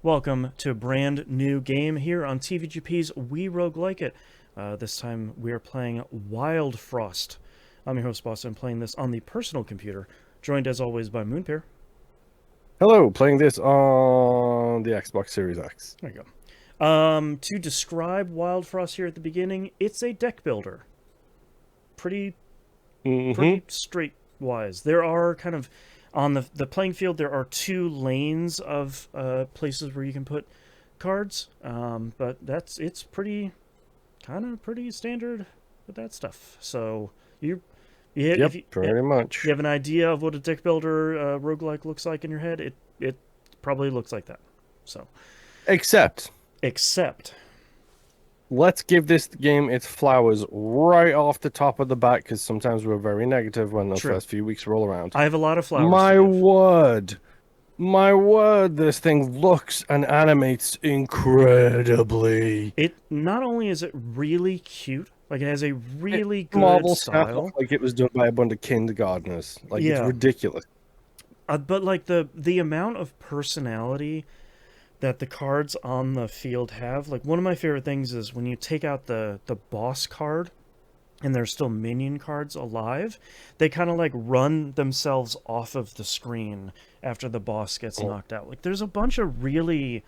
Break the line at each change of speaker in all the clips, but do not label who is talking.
Welcome to a brand new game here on TVGP's We Roguelike It. This time we are playing Wildfrost. I'm your host, Boss, and playing this on the personal computer, joined as always by Moonpair.
Hello, playing this on the Xbox Series X.
There you go. To describe Wildfrost here at the beginning, it's a deck builder. Pretty
Mm-hmm.
pretty straight-wise. There are kind of on the playing field. There are two lanes of places where you can put cards, but it's pretty standard with that stuff. So if
Yep, pretty
you
much.
have an idea of what a deck builder roguelike looks like in your head, it probably looks like that. So
Except,
except
let's give this game its flowers right off the top of the bat, because sometimes we're very negative when the
true.
first few weeks roll around.
I have a lot of flowers to
My
give.
word, my word, this thing looks and animates incredibly.
It not only is it really cute, like it has a
It
really good
Marvel Snap looks
style.
like it was done by a bunch of kindergartners. Like, it's
Yeah,
ridiculous.
but like the amount of personality that the cards on the field have. Like one of my favorite things is when you take out the boss card and there's still minion cards alive, they kind of like run themselves off of the screen after the boss gets
Oh,
knocked out. Like there's a bunch of really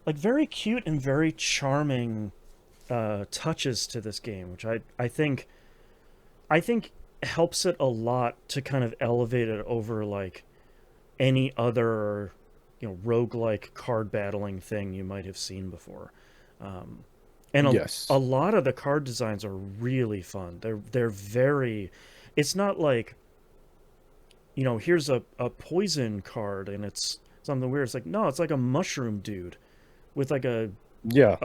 like very cute and very charming touches to this game, which I think helps it a lot to kind of elevate it over like any other roguelike card battling thing you might have seen before. Um, and a
yes.
lot of the card designs are really fun. They're very. It's not like here's a poison card and it's something weird. It's like no, it's like a mushroom dude with like
Yeah.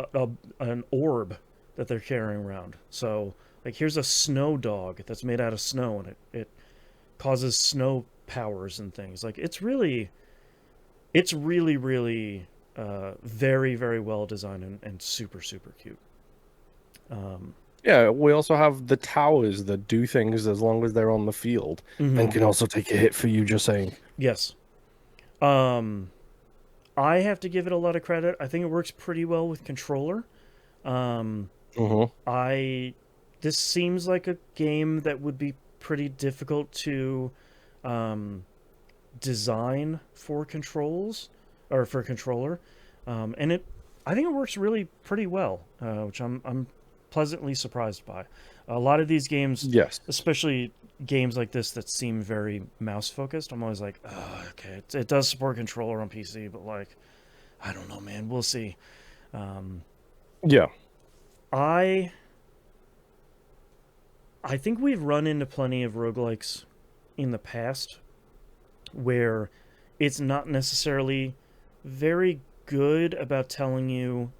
an orb that they're carrying around. So like here's a snow dog that's made out of snow and it causes snow powers and things. Like it's really very very well designed and super super cute. Um,
Yeah, we also have the towers that do things as long as they're on the field and
mhm,
can also take a hit for you just saying.
yes. Um, I have to give it a lot of credit. I think it works pretty well with controller. Um,
Hmm.
I This seems like a game that would be pretty difficult to um, design for controls or for a controller, and I think it works really pretty well, which I'm pleasantly surprised by. A lot of these games,
Yes.
especially games like this that seem very mouse focused, I'm always like, oh, okay, it does support controller on PC, but like, I don't know, man, we'll see. Um,
Yeah.
I I think we've run into plenty of roguelikes in the past where it's not necessarily very good about telling you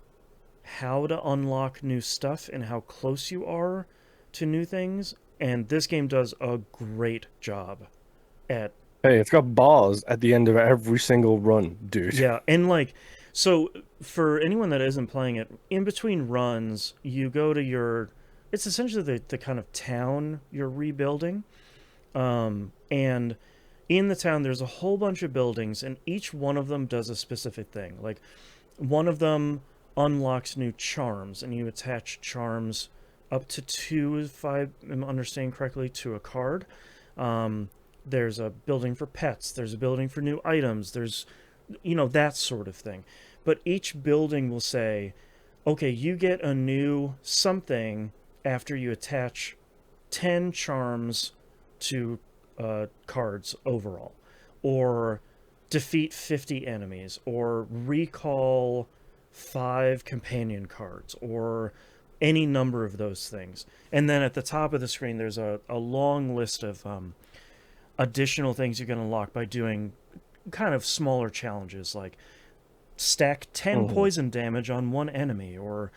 how to unlock new stuff and how close you are to new things. And this game does a great job at,
Hey, it's got bars at the end of every single run, dude.
yeah. And like, so for anyone that isn't playing it, in between runs, you go to it's essentially the kind of town you're rebuilding. And in the town, there's a whole bunch of buildings, and each one of them does a specific thing. Like, one of them unlocks new charms, and you attach charms up to two, if I am understanding correctly, to a card. Um, there's a building for pets, there's a building for new items, there's, that sort of thing. But each building will say, okay, you get a new something after you attach 10 charms to cards overall, or defeat 50 enemies, or recall 5 companion cards, or any number of those things. And then at the top of the screen, there's a long list of additional things you can unlock by doing kind of smaller challenges, like stack 10
Hmm.
poison damage on one enemy, or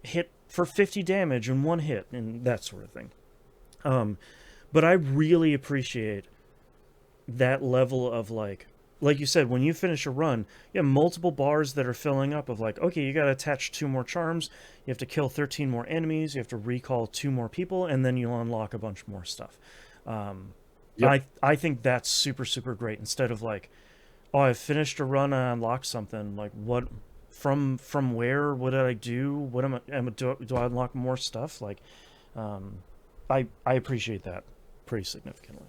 hit for 50 damage in one hit, and that sort of thing. Um, but I really appreciate that level of like you said, when you finish a run, you have multiple bars that are filling up of like, okay, you got to attach 2 more charms, you have to kill 13 more enemies, you have to recall 2 more people, and then you'll unlock a bunch more stuff. Um,
Yep.
I think that's super super great instead of like oh, I finished a run and I unlocked something. Like what? From where? What did I do? What do I unlock more stuff? Like, um, I appreciate that pretty significantly.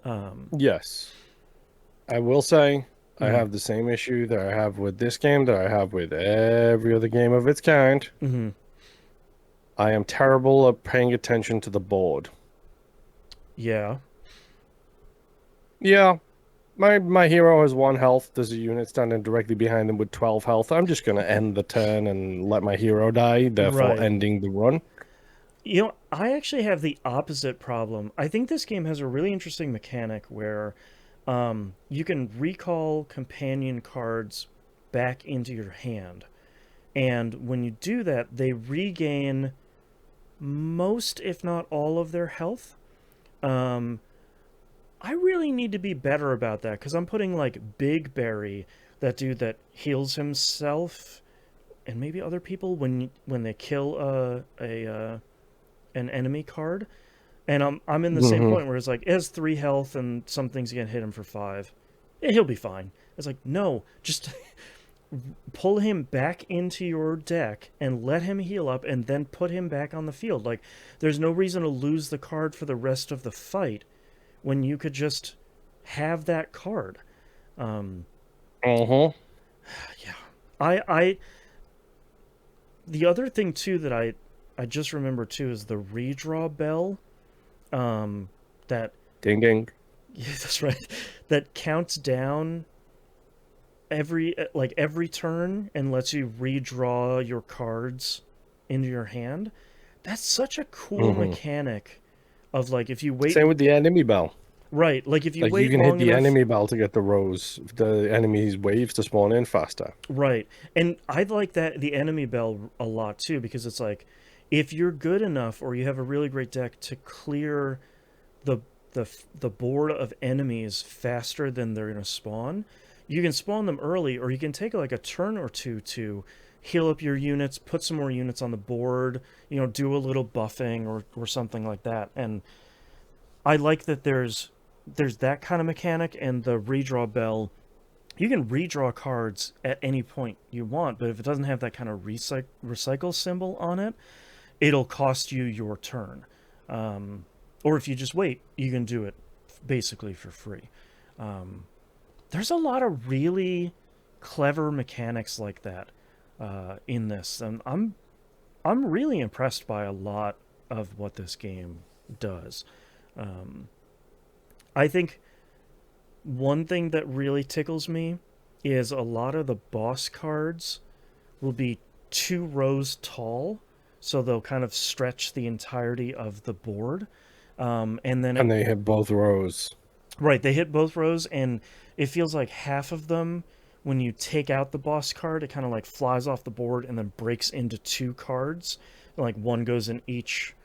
Um,
Yes. I will say I
mm,
have the same issue that I have with this game that I have with every other game of its kind.
mm-hmm.
I am terrible at paying attention to the board.
Yeah.
Yeah, my hero has 1 health. There's a unit standing directly behind him with 12 health. I'm just gonna end the turn and let my hero die, therefore
Right.
ending the run.
You know, I actually have the opposite problem. I think this game has a really interesting mechanic where you can recall companion cards back into your hand. And when you do that, they regain most, if not all, of their health. Um, I really need to be better about that because I'm putting like Big Berry, that dude that heals himself and maybe other people when they kill an enemy card. And I'm in the same
Hmm.
point where it's like it has 3 health and some things can hit him for 5. Yeah, he'll be fine. It's like no, just pull him back into your deck and let him heal up and then put him back on the field. Like there's no reason to lose the card for the rest of the fight when you could just have that card. Um,
Uh-huh.
yeah, I the other thing too that I just remember too is the redraw bell. Um, that
Ding ding.
yeah, that's right. That counts down every turn and lets you redraw your cards into your hand. That's such a cool
Hmm.
mechanic of like if you wait
Same with the enemy bell.
right, like if you
Like you
wait
can hit
long
the
enough.
enemy bell to get the enemy's waves to spawn in faster.
Right. And I like that the enemy bell a lot too because it's like if you're good enough or you have a really great deck to clear the the board of enemies faster than they're going to spawn, you can spawn them early or you can take like a turn or two to heal up your units, put some more units on the board, do a little buffing or something like that. And I like that there's that kind of mechanic and the redraw bell. You can redraw cards at any point you want, but if it doesn't have that kind of recycle symbol on it, it'll cost you your turn. Or if you just wait, you can do it basically for free. Um, there's a lot of really clever mechanics like that in this, and I'm really impressed by a lot of what this game does. Um, I think one thing that really tickles me is a lot of the boss cards will be 2 rows tall, so they'll kind of stretch the entirety of the board. And then
And they hit both rows.
right, they hit both rows, and it feels like half of them, when you take out the boss card, it kind of like flies off the board and then breaks into 2 cards. And like one goes in each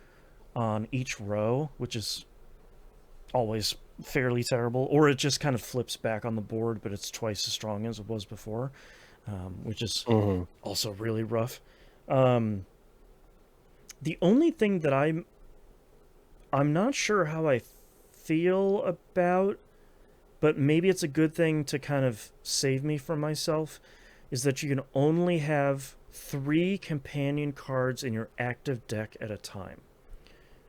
on each row, which is always fairly terrible, or it just kind of flips back on the board, but it's twice as strong as it was before, which is
Hmm.
also really rough. Um, the only thing that I'm not sure how I feel about, but maybe it's a good thing to kind of save me from myself, is that you can only have 3 companion cards in your active deck at a time.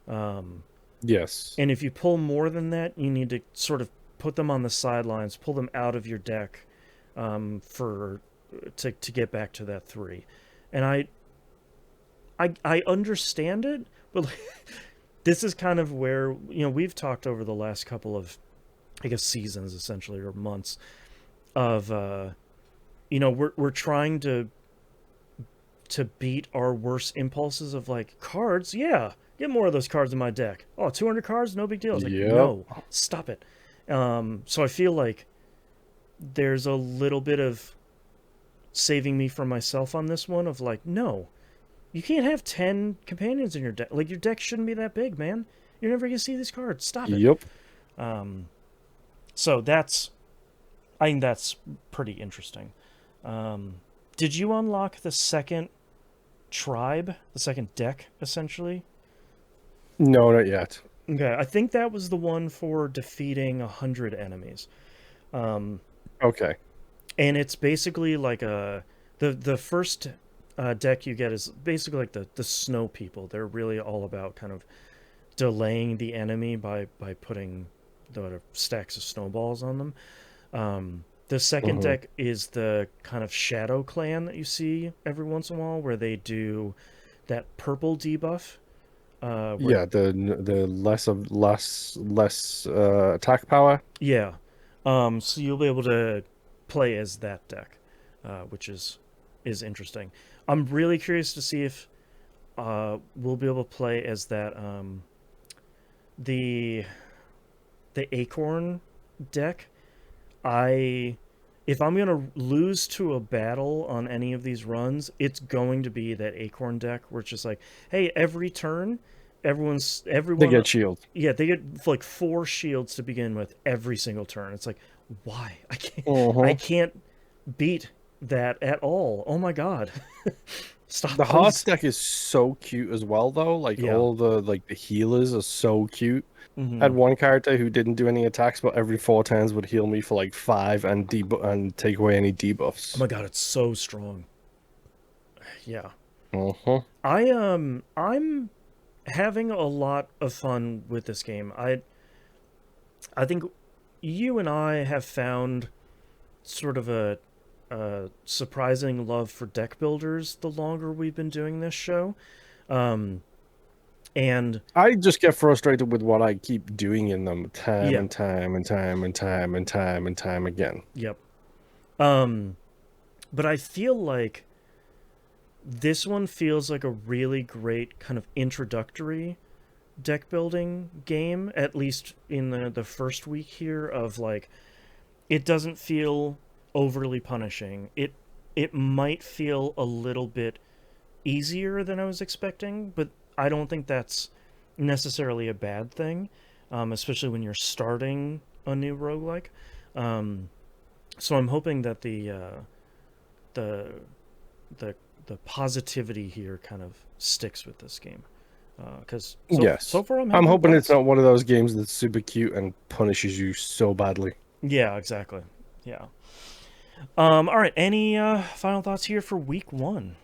Um,
Yes.
and if you pull more than that, you need to sort of put them on the sidelines, pull them out of your deck for to get back to that 3. And I understand it, but this is kind of where we've talked over the last couple of I guess seasons essentially or months of we're trying to beat our worst impulses of like cards. Yeah, get more of those cards in my deck. Oh, 200 cards, no big deal. It's like
Yep.
no, stop it. So I feel like there's a little bit of saving me from myself on this one of like no, you can't have 10 companions in your deck. Like your deck shouldn't be that big, man. You're never gonna see these cards. Stop it.
Yep.
Um, so I think that's pretty interesting. Um, did you unlock the second tribe, the second deck, essentially?
No, not yet.
Okay, I think that was the one for defeating 100 enemies. Um,
Okay.
And it's basically like the first deck you get is basically like the snow people. They're really all about kind of delaying the enemy by putting the stacks of snowballs on them. The second
Hmm.
deck is the kind of shadow clan that you see every once in a while, where they do that purple debuff. Where
Yeah, the less attack power.
yeah, so you'll be able to play as that deck, which is interesting. I'm really curious to see if we'll be able to play as that the acorn deck. I If I'm gonna lose to a battle on any of these runs, it's going to be that acorn deck where it's just like, hey, every turn,
They
everyone,
get shield.
yeah, they get like 4 shields to begin with every single turn. It's like, why? I
Hmm.
can't beat that at all. Oh my god, stop,
The hearts
please.
deck is so cute as well, though. Like
Yeah.
all the healers are so cute. I
Hmm.
had one character who didn't do any attacks, but every 4 turns would heal me for like 5 and and take away any
Oh
debuffs.
my god, it's so strong. Yeah.
Hmm.
I'm having a lot of fun with this game. I think you and I have found sort of a surprising love for deck builders the longer we've been doing this show. Um, and
I just get frustrated with what I keep doing in them time
yeah,
and time and time and time and time and time again.
yep. Um, but I feel like this one feels like a really great kind of introductory deck building game, at least in the first week here of like it doesn't feel overly punishing. It might feel a little bit easier than I was expecting, but I don't think that's necessarily a bad thing, especially when you're starting a new roguelike. Um, so I'm hoping that the the the positivity here kind of sticks with this game, because so
Yes.
far I'm
I'm
having a
hoping it's
blast.
not one of those games that's super cute and punishes you so badly.
Yeah, exactly. Yeah. All right. Any final thoughts here for week one?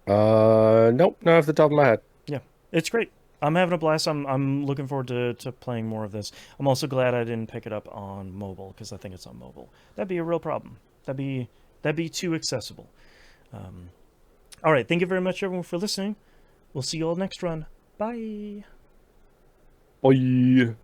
Nope, not off the top of my head.
Yeah, it's great. I'm having a blast. I'm looking forward to playing more of this. I'm also glad I didn't pick it up on mobile because I think it's on mobile. That'd be a real problem. That'd be too accessible. Um, all right. Thank you very much, everyone, for listening. We'll see you all next run. Bye.
Bye.